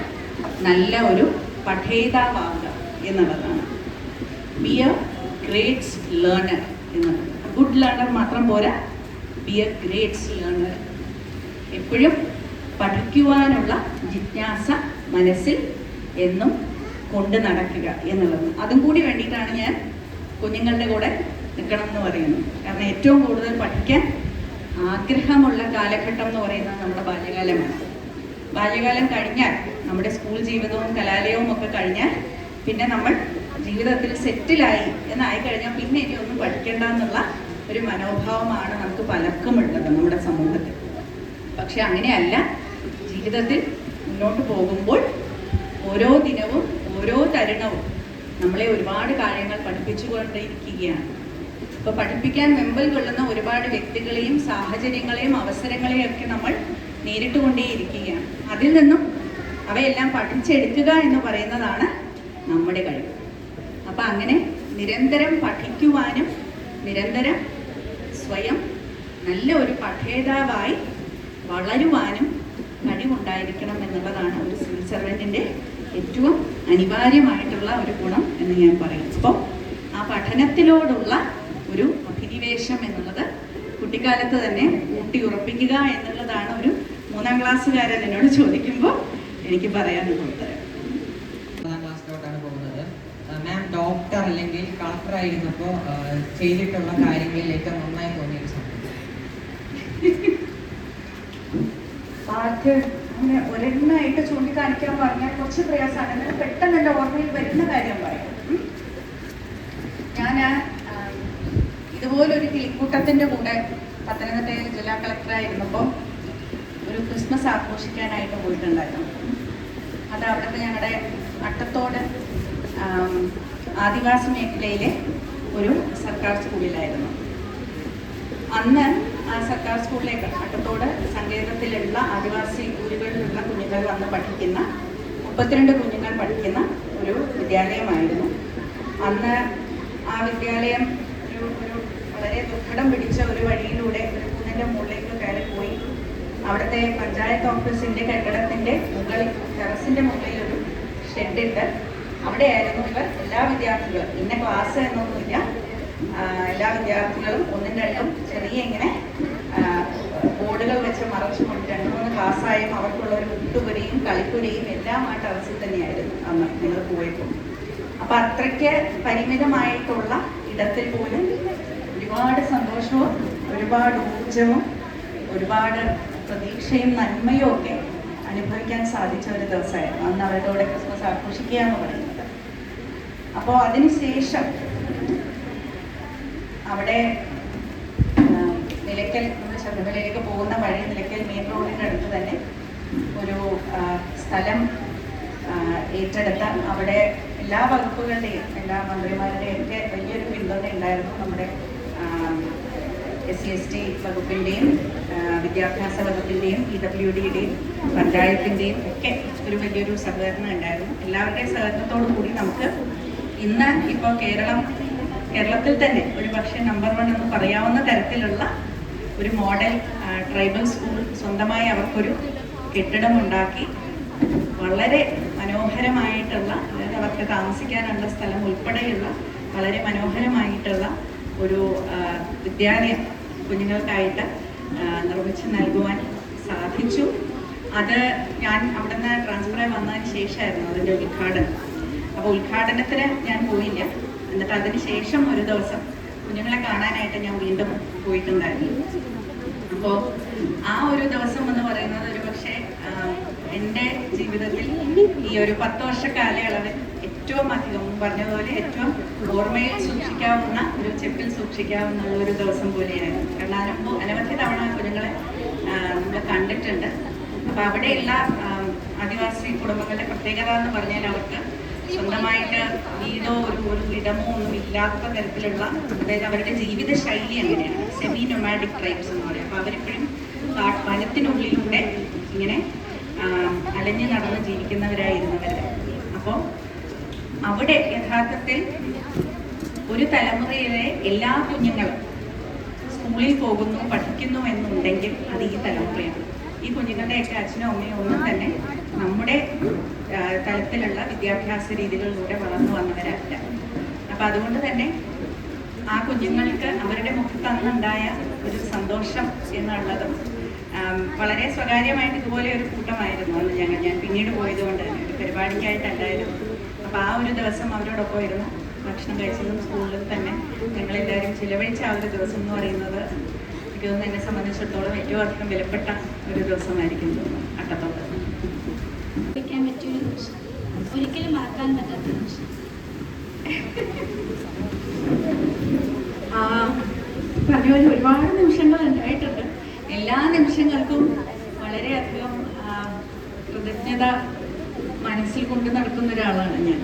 നല്ല ഒരു പഠേതാവാകുക എന്നുള്ളതാണ്. ബി എ ഗ്രേറ്റ് ലേണർ എന്നുള്ളത്. ഗുഡ് ലേണർ മാത്രം പോരാ, ബി എ ഗ്രേറ്റ് ലേണർ. എപ്പോഴും പഠിക്കുവാനുള്ള ജിജ്ഞാസ മനസ്സിൽ എന്നും കൊണ്ട് നടക്കുക എന്നുള്ളത്. അതും കൂടി വേണ്ടിയിട്ടാണ് ഞാൻ കുഞ്ഞുങ്ങളുടെ കൂടെ നിൽക്കണം എന്ന് പറയുന്നത്. കാരണം ഏറ്റവും കൂടുതൽ പഠിക്കാൻ ആഗ്രഹമുള്ള കാലഘട്ടം എന്ന് പറയുന്നത് നമ്മുടെ ബാല്യകാലമാണ്. ബാല്യകാലം കഴിഞ്ഞാൽ നമ്മുടെ സ്കൂൾ ജീവിതവും കലാലയവും ഒക്കെ കഴിഞ്ഞാൽ പിന്നെ നമ്മൾ ജീവിതത്തിൽ സെറ്റിലായി എന്നായി കഴിഞ്ഞാൽ പിന്നെ ഇനി ഒന്നും പഠിക്കേണ്ട എന്നുള്ള ഒരു മനോഭാവമാണ് നമുക്ക് പലർക്കും ഉള്ളത് നമ്മുടെ സമൂഹത്തിൽ. പക്ഷെ അങ്ങനെയല്ല. ജീവിതത്തിൽ മുന്നോട്ട് പോകുമ്പോൾ ഓരോ ദിനവും ഓരോ തരുണവും നമ്മളെ ഒരുപാട് കാര്യങ്ങൾ പഠിപ്പിച്ചുകൊണ്ടേയിരിക്കുകയാണ്. ഇപ്പോൾ പഠിപ്പിക്കാൻ വെമ്പൽ കൊള്ളുന്ന ഒരുപാട് വ്യക്തികളെയും സാഹചര്യങ്ങളെയും അവസരങ്ങളെയും ഒക്കെ നമ്മൾ നേരിട്ടുകൊണ്ടേയിരിക്കുകയാണ്. അതിൽ നിന്നും അവയെല്ലാം പഠിച്ചെടുക്കുക എന്ന് പറയുന്നതാണ് നമ്മുടെ കഴിവ്. അപ്പം അങ്ങനെ നിരന്തരം പഠിക്കുവാനും നിരന്തരം സ്വയം നല്ല ഒരു പഠേതാവായി വളരുവാനും കഴിവുണ്ടായിരിക്കണം എന്നുള്ളതാണ് ഒരു സിവിൽ സർവൻറ്റിൻ്റെ ഏറ്റവും അനിവാര്യമായിട്ടുള്ള ഒരു ഗുണം എന്ന് ഞാൻ പറയും. അപ്പോൾ ആ പഠനത്തിലോടുള്ള ഒരു അഭിനിവേശം എന്നുള്ളത് കുട്ടിക്കാലത്ത് തന്നെ ഊട്ടിയുറപ്പിക്കുക എന്നുള്ളതാണ് ഒരു 3ാം ക്ലാസ്സുകാരൻ എന്നോട് ചോദിക്കുമ്പോൾ എനിക്ക് പറയാനുള്ള ഉത്തരം. 3ാം ക്ലാസ്സിലോട്ടാണ് പോകുന്നത്. മാം ഡോക്ടർ അല്ലെങ്കിൽ കളക്ടർ ആയിരുന്നപ്പോൾ ചെയ്തിട്ടുള്ള കാര്യങ്ങളിൽ ഏറ്റവും നന്നായി തോന്നിയൊരു സംഭവം? പാട്ട് അങ്ങനെ ഒരെണ്ണമായിട്ട് ചൂണ്ടിക്കാണിക്കാൻ പറഞ്ഞാൽ കുറച്ച് പ്രയാസമാണ്. എന്നാൽ പെട്ടെന്ന് എൻ്റെ ഓർമ്മയിൽ വരുന്ന കാര്യം പറയാം. ഞാൻ ഇതുപോലൊരു കിളിക്കൂട്ടത്തിൻ്റെ കൂടെ പത്തനംതിട്ടയിൽ ജില്ലാ കളക്ടറായിരുന്നപ്പോൾ ഒരു ക്രിസ്മസ് ആഘോഷിക്കാനായിട്ട് പോയിട്ടുണ്ടായിരുന്നു. അത് അവിടുത്തെ ഞങ്ങളുടെ അട്ടത്തോട് ആദിവാസി മേഖലയിലെ ഒരു സർക്കാർ സ്കൂളിലായിരുന്നു. അന്ന് ആ സർക്കാർ സ്കൂളിലേക്ക് അട്ടത്തോട് സങ്കേതത്തിലുള്ള ആദിവാസി ഊരുകളിലുള്ള കുഞ്ഞുങ്ങൾ വന്ന് പഠിക്കുന്ന 32 കുഞ്ഞുങ്ങൾ പഠിക്കുന്ന ഒരു വിദ്യാലയമായിരുന്നു. അന്ന് ആ വിദ്യാലയം ഒരു വളരെ ദുർഘടം പിടിച്ച ഒരു വഴിയിലൂടെ ഒരു കുന്നിൻ്റെ മുകളിലേക്ക് കയറിപ്പോയി. അവിടുത്തെ പഞ്ചായത്ത് ഓഫീസിൻ്റെ കെട്ടിടത്തിൻ്റെ മുകളിൽ ടെറസിൻ്റെ മുകളിൽ ഒരു ഷെഡിട്ട് അവിടെയായിരുന്നു ഇവർ എല്ലാ വിദ്യാർത്ഥികളും, ഇന്ന ക്ലാസ് എന്നൊന്നുമില്ല, എല്ലാ വിദ്യാർത്ഥികളും 1ഉം 2ഉം ചെറിയ ഇങ്ങനെ ബോർഡുകൾ വെച്ച് മറച്ചു കൊണ്ട് 2-3 ക്ലാസ്സായും അവർക്കുള്ള ഒരു മുട്ടുപുരയും കളിപ്പുരയും എല്ലാം ആ ടെറസിൽ തന്നെയായിരുന്നു അന്ന് ഞങ്ങൾ പോയപ്പോൾ. അപ്പം അത്രയ്ക്ക് പരിമിതമായിട്ടുള്ള ഇടത്തിൽ പോലും ഒരുപാട് സന്തോഷവും ഒരുപാട് ഊർജവും ഒരുപാട് പ്രതീക്ഷയും നന്മയും ഒക്കെ അനുഭവിക്കാൻ സാധിച്ച ഒരു ദിവസമായിരുന്നു അന്ന് അവരുടെ കൂടെ ക്രിസ്മസ് ആഘോഷിക്കുക എന്ന് പറയുന്നത്. അപ്പോൾ അതിനുശേഷം അവിടെ നിലയ്ക്കൽ, നമ്മൾ ശബരിമലയിലേക്ക് പോകുന്ന വഴി നിലയ്ക്കൽ മെയിൻ റോഡിൻ്റെ അടുത്ത് തന്നെ ഒരു സ്ഥലം ഏറ്റെടുത്ത അവിടെ എല്ലാ വകുപ്പുകളുടെയും എല്ലാ മന്ത്രിമാരുടെയും ഒക്കെ വലിയൊരു പിന്തുണ ഉണ്ടായിരുന്നു. നമ്മുടെ SC/ST വകുപ്പിൻ്റെയും വിദ്യാഭ്യാസ വകുപ്പിൻ്റെയും PWDയുടെയും പഞ്ചായത്തിൻ്റെയും ഒക്കെ ഒരു വലിയൊരു സഹകരണം ഉണ്ടായിരുന്നു. എല്ലാവരുടെയും സഹകരണത്തോടു കൂടി നമുക്ക് ഇന്ന് ഇപ്പോൾ കേരളത്തിൽ തന്നെ ഒരു പക്ഷേ നമ്പർ 1 എന്ന് പറയാവുന്ന തരത്തിലുള്ള ഒരു മോഡൽ ട്രൈബൽ സ്കൂൾ സ്വന്തമായി അവർക്കൊരു കെട്ടിടം ഉണ്ടാക്കി വളരെ മനോഹരമായിട്ടുള്ള, അതായത് അവർക്ക് താമസിക്കാനുള്ള സ്ഥലം ഉൾപ്പെടെയുള്ള വളരെ മനോഹരമായിട്ടുള്ള ഒരു വിദ്യാലയം കുഞ്ഞുങ്ങൾക്കായിട്ട് നിർമ്മിച്ച് നൽകുവാൻ സാധിച്ചു. അത് ഞാൻ അവിടെ നിന്ന് ട്രാൻസ്ഫറായി വന്നതിന് ശേഷമായിരുന്നു അതിൻ്റെ ഉദ്ഘാടനം. അപ്പോൾ ഉദ്ഘാടനത്തിന് ഞാൻ പോയില്ല. എന്നിട്ട് അതിന് ശേഷം ഒരു ദിവസം കുഞ്ഞുങ്ങളെ കാണാനായിട്ട് ഞാൻ വീണ്ടും പോയിട്ടുണ്ടായിരുന്നു. അപ്പോൾ ആ ഒരു ദിവസം എന്ന് പറയുന്നത് ഒരു പക്ഷേ എൻ്റെ ജീവിതത്തിൽ ഈ ഒരു 10 വർഷ കാലയളവിൽ ഏറ്റവും അധികം പറഞ്ഞതുപോലെ ഏറ്റവും ഓർമ്മയിൽ സൂക്ഷിക്കാവുന്ന ഒരു ചെപ്പിൽ സൂക്ഷിക്കാവുന്ന ഒരു ദിവസം പോലെയായിരുന്നു. കാരണം അനവധി തവണ കുഞ്ഞുങ്ങളെ നമ്മൾ കണ്ടിട്ടുണ്ട്. അപ്പോൾ അവിടെയുള്ള ആദിവാസി കുടുംബങ്ങളുടെ പ്രത്യേകത എന്ന് പറഞ്ഞാൽ അവർക്ക് സ്വന്തമായിട്ട് വീടോ ഒരു ഇടമോ ഒന്നും ഇല്ലാത്ത തരത്തിലുള്ള, അതായത് അവരുടെ ജീവിത ശൈലി അങ്ങനെയാണ്. സെമി നൊമാഡിക് ട്രൈബ്സ് എന്ന് പറയും. അപ്പോൾ അവരെപ്പോഴും വനത്തിനുള്ളിലൂടെ ഇങ്ങനെ അലഞ്ഞു നടന്ന് ജീവിക്കുന്നവരായിരുന്നവരുടെ. അപ്പോൾ അവിടെ യഥാർത്ഥത്തിൽ ഒരു തലമുറയിലെ എല്ലാ കുഞ്ഞുങ്ങളും സ്കൂളിൽ പോകുന്നു, പഠിക്കുന്നു എന്നുണ്ടെങ്കിൽ അത് ഈ തലമുറയാണ്. ഈ കുഞ്ഞുങ്ങളുടെയൊക്കെ അച്ഛനും അമ്മയും ഒന്നും തന്നെ നമ്മുടെ തലത്തിലുള്ള വിദ്യാഭ്യാസ രീതികളിലൂടെ വളർന്നു വന്നവരല്ല. അപ്പം അതുകൊണ്ട് തന്നെ ആ കുഞ്ഞുങ്ങൾക്ക് അവരുടെ മുഖത്ത് അന്നുണ്ടായ ഒരു സന്തോഷം എന്നുള്ളതും വളരെ സ്വകാര്യമായിട്ട് ഇതുപോലെ ഒരു കൂട്ടമായിരുന്നു അന്ന് ഞാൻ പിന്നീട് പോയതുകൊണ്ട് തന്നെ ഒരു പരിപാടിക്കായിട്ടല്ലായിരുന്നു. അപ്പോൾ ആ ഒരു ദിവസം അവരോടൊപ്പം ഇരുന്ന് ഭക്ഷണം കഴിച്ചതും സ്കൂളിൽ തന്നെ ഞങ്ങളെല്ലാവരും ചിലവഴിച്ച ആ ഒരു ദിവസം എന്ന് പറയുന്നത് എനിക്ക് തോന്നുന്നു എന്നെ സംബന്ധിച്ചിടത്തോളം ഏറ്റവും അധികം വിലപ്പെട്ട ഒരു ദിവസമായിരിക്കും അട്ടത്തോട്ട്. പറ്റിയൊരു നിമിഷം, ഒരിക്കലും മറക്കാൻ പറ്റാത്ത നിമിഷം. പറഞ്ഞ ഒരുപാട് നിമിഷങ്ങൾ ഉണ്ടായിട്ടുണ്ട്. എല്ലാ നിമിഷങ്ങൾക്കും വളരെയധികം കൃതജ്ഞത മനസ്സിൽ കൊണ്ടു നടക്കുന്ന ഒരാളാണ് ഞാൻ.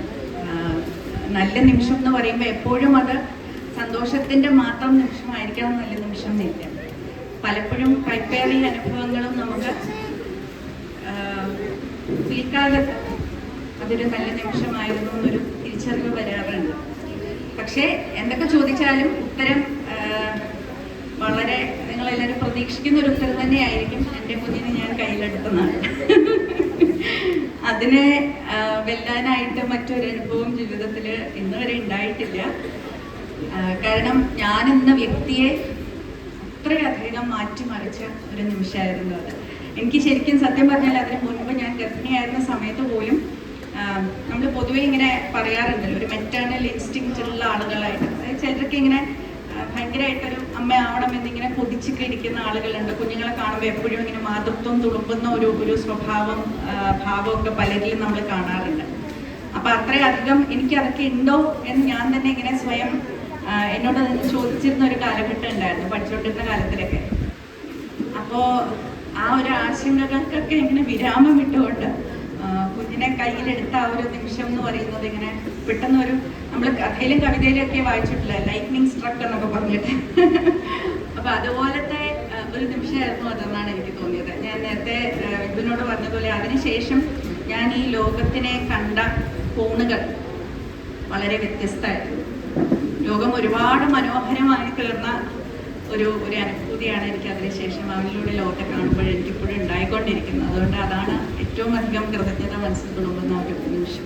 നല്ല നിമിഷം എന്ന് പറയുമ്പോൾ എപ്പോഴും അത് സന്തോഷത്തിൻ്റെ മാത്രം നിമിഷമായിരിക്കണം നല്ല നിമിഷം എന്നില്ല. പലപ്പോഴും കൈപ്പേറിയ അനുഭവങ്ങളും നമുക്ക് പിൽക്കാലത്ത് അതൊരു നല്ല നിമിഷമായിരുന്നു എന്നൊരു തിരിച്ചറിവ് വരാറുണ്ട്. പക്ഷേ എന്തൊക്കെ ചോദിച്ചാലും ഉത്തരം വളരെ നിങ്ങളെല്ലാവരും പ്രതീക്ഷിക്കുന്ന ഒരു ഉത്തരം തന്നെയായിരിക്കും. എൻ്റെ കുഞ്ഞിനെ ഞാൻ കയ്യിലെടുത്തതാണ്. അതിനെ വെല്ലാനായിട്ട് മറ്റൊരു അനുഭവം ജീവിതത്തിൽ ഇന്ന് വരെ ഉണ്ടായിട്ടില്ല. കാരണം ഞാനെന്ന വ്യക്തിയെ അത്രയധികം മാറ്റിമറിച്ച ഒരു നിമിഷമായിരുന്നു അത്. എനിക്ക് ശരിക്കും സത്യം പറഞ്ഞാൽ അതിന് മുൻപ് ഞാൻ ഗർഭിണിയായിരുന്ന സമയത്ത് പോലും നമ്മൾ പൊതുവെ ഇങ്ങനെ പറയാറുണ്ടല്ലോ, ഒരു മെറ്റേണൽ ഇൻസ്റ്റിങ്ക്റ്റ് ഉള്ള ആളുകളായിട്ട്, അതായത് ചിലർക്ക് ഇങ്ങനെ ഭയങ്കരമായിട്ടൊരു അമ്മയാവണം എന്നിങ്ങനെ കൊതിച്ചൊക്കെ ഇരിക്കുന്ന ആളുകളുണ്ട്. കുഞ്ഞുങ്ങളെ കാണുമ്പോൾ എപ്പോഴും ഇങ്ങനെ മാതൃത്വം തുളുമ്പുന്ന ഒരു സ്വഭാവം ഭാവമൊക്കെ പലരിലും നമ്മൾ കാണാറുണ്ട്. അപ്പം അത്രയധികം എനിക്കതൊക്കെ ഉണ്ടോ എന്ന് ഞാൻ തന്നെ ഇങ്ങനെ സ്വയം എന്നോട് ചോദിച്ചിരുന്ന ഒരു കാലഘട്ടം ഉണ്ടായിരുന്നു, പഠിച്ചുകൊണ്ടിരുന്ന കാലത്തിലൊക്കെ. അപ്പോൾ ആ ഒരു ആശങ്കകൾക്കൊക്കെ ഇങ്ങനെ വിരാമം ഇട്ടുകൊണ്ട് കുഞ്ഞിനെ കയ്യിലെടുത്ത ആ ഒരു നിമിഷം എന്ന് പറയുന്നത് ഇങ്ങനെ പെട്ടെന്ന് ഒരു നമ്മൾ കഥയിലും കവിതയിലും ഒക്കെ വായിച്ചിട്ടില്ല, ലൈറ്റ്നിങ് സ്ട്രക്ക് എന്നൊക്കെ പറഞ്ഞിട്ട്. അപ്പം അതുപോലത്തെ ഒരു നിമിഷമായിരുന്നു അതെന്നാണ് എനിക്ക് തോന്നിയത്. ഞാൻ നേരത്തെ ഇതിനോട് പറഞ്ഞതുപോലെ അതിനുശേഷം ഞാൻ ഈ ലോകത്തിനെ കണ്ട കോണുകൾ വളരെ വ്യത്യസ്തമായിരുന്നു. ലോകം ഒരുപാട് മനോഹരമായി തീർന്ന ഒരു അനുഭൂതിയാണ് എനിക്ക് അതിനുശേഷം അവനിലൂടെ ലോകത്തെ കാണുമ്പോൾ എനിക്കിപ്പോഴും ഉണ്ടായിക്കൊണ്ടിരിക്കുന്നത്. അതുകൊണ്ട് അതാണ് ഏറ്റവും അധികം കൃതജ്ഞത മനസ്സിൽ തുളുമ്പുന്ന ഒരു നിമിഷം.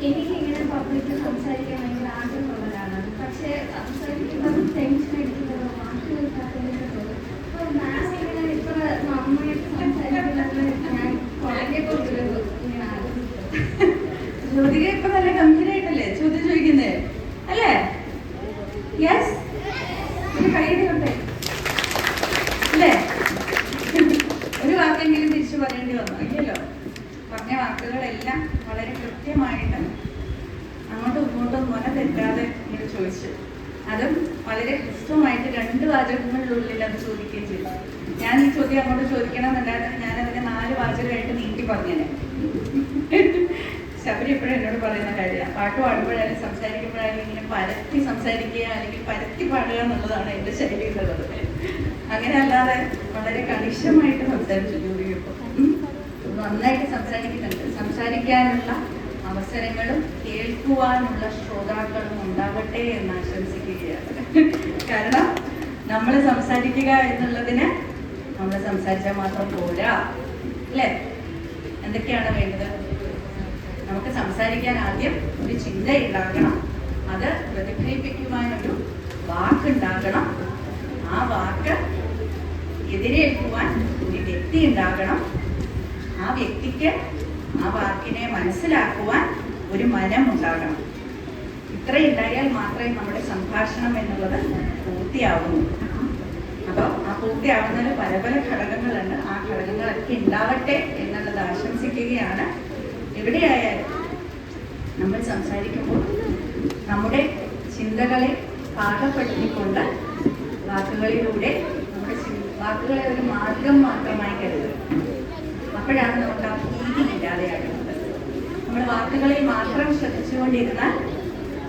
എനിക്ക് ഇങ്ങനെ പബ്ലിക്കിൽ സംസാരിക്കാൻ ഭയങ്കര ആഗ്രഹമുള്ളതാണ്. പക്ഷേ സംസാരിക്കുമ്പോൾ ടെൻഷൻ അടിക്കുന്നത് വാക്കുകൾക്കാത്തതിൻ്റെ തോന്നും. അപ്പോൾ മാം ഇങ്ങനെ ഇപ്പോൾ നന്നായിട്ട് സംസാരിക്കുന്നത് ഞാൻ കുറേ കൊണ്ടുവരുന്നു ഇങ്ങനെ ആലോചിക്കുന്നത്. ജ്യോതിക ഇപ്പൊ നല്ല ഗംഭീരായിട്ടല്ലേ ചോദ്യം ചോദിക്കുന്നേ അല്ലേ? യെസ്, ഒരു കൈയ്യടി കൊണ്ടേ അല്ലേ? ഒരു വാക്കെങ്കിലും തിരിച്ചു പറയേണ്ടി വന്നു ഇല്ലല്ലോ. പറഞ്ഞ വാക്കുകളെല്ലാം വളരെ കൃത്യമായിട്ട് അങ്ങോട്ടും ഇങ്ങോട്ടും മുന തെറ്റാതെ ഇങ്ങനെ ചോദിച്ചു. അതും വളരെ ഹ്രസ്വമായിട്ട് 2 വാചകങ്ങളിലുള്ളിൽ അത് ചോദിക്കുകയും ചെയ്തു. ഞാൻ ഈ ചോദ്യം അങ്ങോട്ട് ചോദിക്കണം എന്നുണ്ടായിരുന്നു, ഞാനതിനെ 4 വാചകമായിട്ട് നീട്ടി പറഞ്ഞേനെ. ശബരി എപ്പോഴും എന്നോട് പറയുന്ന കാര്യമാണ്, പാട്ട് പാടുമ്പോഴായാലും സംസാരിക്കുമ്പോഴായാലും ഇങ്ങനെ പരത്തി സംസാരിക്കുക അല്ലെങ്കിൽ പരത്തി പാടുക എന്നുള്ളതാണ് എൻ്റെ ശൈലി എന്നുള്ളത്. അങ്ങനെ അല്ലാതെ വളരെ കണിശമായിട്ട് സംസാരിച്ചു. ജോലിയൊപ്പം നന്നായിട്ട് സംസാരിക്കുന്നുണ്ട്. സംസാരിക്കാനുള്ള അവസരങ്ങളും കേൾക്കുവാനുള്ള ശ്രോതാക്കളും ഉണ്ടാവട്ടെ എന്ന് ആശംസിക്കുകയാണ്. കാരണം നമ്മൾ സംസാരിക്കുക എന്നുള്ളതിന് നമ്മൾ സംസാരിച്ചാൽ മാത്രം പോരാ അല്ലേ? എന്തൊക്കെയാണ് വേണ്ടത്? നമുക്ക് സംസാരിക്കാൻ ആദ്യം ഒരു ചിന്ത ഉണ്ടാകണം, അത് പ്രതിഫലിപ്പിക്കുവാനൊരു വാക്കുണ്ടാകണം, ആ വാക്ക് എതിരേൽക്കുവാൻ ഒരു വ്യക്തി ഉണ്ടാകണം, ആ വ്യക്തിക്ക് ആ വാക്കിനെ മനസ്സിലാക്കുവാൻ ഒരു മനം ഉണ്ടാകണം. ഇത്രയുണ്ടായാൽ മാത്രമേ നമ്മുടെ സംഭാഷണം എന്നുള്ളത് പൂർത്തിയാവുന്നു. അപ്പോൾ ആ പൂർത്തിയാവുന്നതിൽ പല പല ഘടകങ്ങളുണ്ട്. ആ ഘടകങ്ങളൊക്കെ ഉണ്ടാവട്ടെ എന്നുള്ളത് ആശംസിക്കുകയാണ്. എവിടെയായാലും നമ്മൾ സംസാരിക്കുമ്പോൾ നമ്മുടെ ചിന്തകളെ പാകപ്പെടുത്തിക്കൊണ്ട് വാക്കുകളിലൂടെ നമ്മുടെ വാക്കുകളെ ഒരു മാർഗം മാത്രമായി കരുതുക. അപ്പോഴാണ് നമുക്ക് ആ ഭീതി ഇല്ലാതെയാകുന്നത്. നമ്മൾ വാക്കുകളിൽ മാത്രം ശ്രദ്ധിച്ചുകൊണ്ടിരുന്നാൽ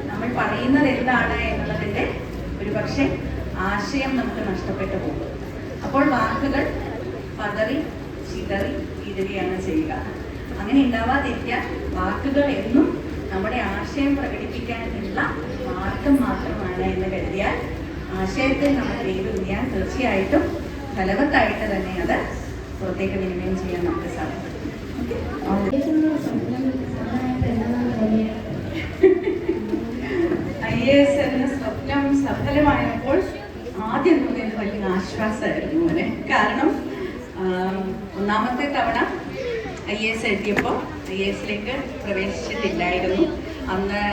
നമ്മൾ പറയുന്നത് എന്താണ് എന്നുള്ളതിൻ്റെ ഒരു പക്ഷേ ആശയം നമുക്ക് നഷ്ടപ്പെട്ടു പോകും. അപ്പോൾ വാക്കുകൾ പതറി ചിതറി വീഴുകയാണ് ചെയ്യുക. അങ്ങനെ ഉണ്ടാവാതിരിക്കാൻ വാക്കുകൾ എന്നും നമ്മുടെ ആശയം പ്രകടിപ്പിക്കാനുള്ള മാർഗം മാത്രമാണ് എന്ന് കരുതിയാൽ ആശയത്തിൽ നമ്മൾ വേരൂന്നിയാൽ തീർച്ചയായിട്ടും ഫലവത്തായിട്ട് തന്നെ അത് പുറത്തേക്ക് വിനിമയം ചെയ്യാൻ നമുക്ക് സാധിക്കും. IAS എന്ന സ്വപ്നം സഫലമായപ്പോൾ ആദ്യം തോന്നിയത് വലിയ ആശ്വാസമായിരുന്നു മോനെ. കാരണം ഒന്നാമത്തെ തവണ IAS എഴുതിയപ്പോൾ IASലേക്ക് പ്രവേശിച്ചിട്ടില്ലായിരുന്നു. അന്ന്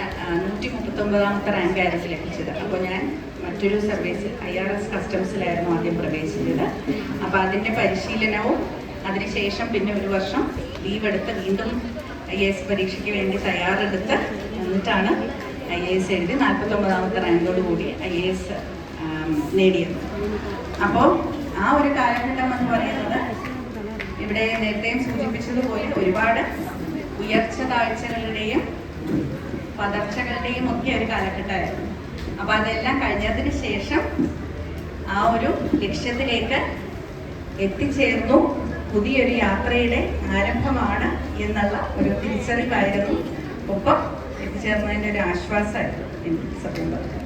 139ാമത്തെ റാങ്കായിരുന്നു ലഭിച്ചത്. അപ്പോൾ ഞാൻ മറ്റൊരു സർവീസിൽ IRS കസ്റ്റംസിലായിരുന്നു ആദ്യം പ്രവേശിച്ചത്. അപ്പോൾ അതിൻ്റെ പരിശീലനവും അതിനുശേഷം പിന്നെ 1 വർഷം ലീവ് എടുത്ത് വീണ്ടും IAS പരീക്ഷയ്ക്ക് വേണ്ടി തയ്യാറെടുത്ത് എന്നിട്ടാണ് IAS എഴുതി 49ാമത്തെ റാങ്കോട് കൂടി IAS നേടിയത്. അപ്പോൾ ആ ഒരു കാലഘട്ടം എന്ന് പറയുന്നത് ഇവിടെ നേരത്തെയും സൂചിപ്പിച്ചതുപോലെ ഒരുപാട് ഉയർച്ച താഴ്ചകളുടെയും പതർച്ചകളുടെയും ഒക്കെ ഒരു കാലഘട്ടമായിരുന്നു. അപ്പോൾ അതെല്ലാം കഴിഞ്ഞതിന് ശേഷം ആ ഒരു ലക്ഷ്യത്തിലേക്ക് എത്തിച്ചേർന്നു. പുതിയൊരു യാത്രയുടെ ആരംഭമാണ് എന്നുള്ള ഒരു തിരിച്ചറിവായിരുന്നു. ഒപ്പം എത്തിച്ചേർന്നതിൻ്റെ ഒരു ആശ്വാസമായിരുന്നു എനിക്ക് സത്യം പറഞ്ഞത്.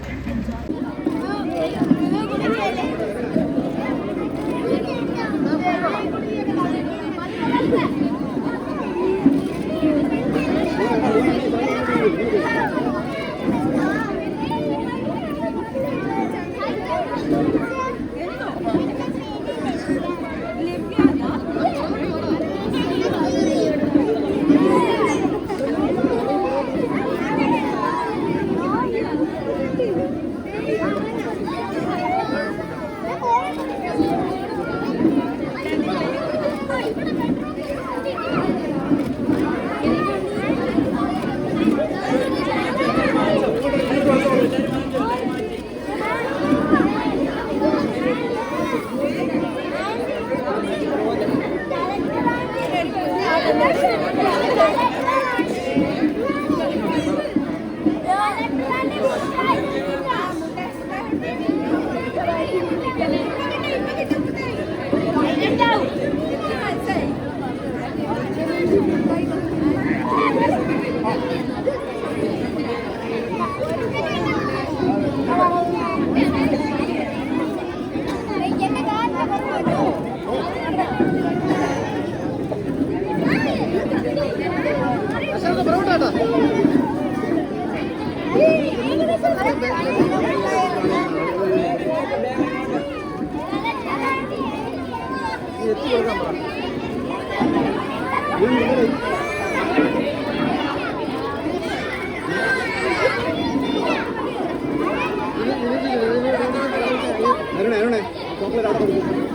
ചോക്ലേറ്റ്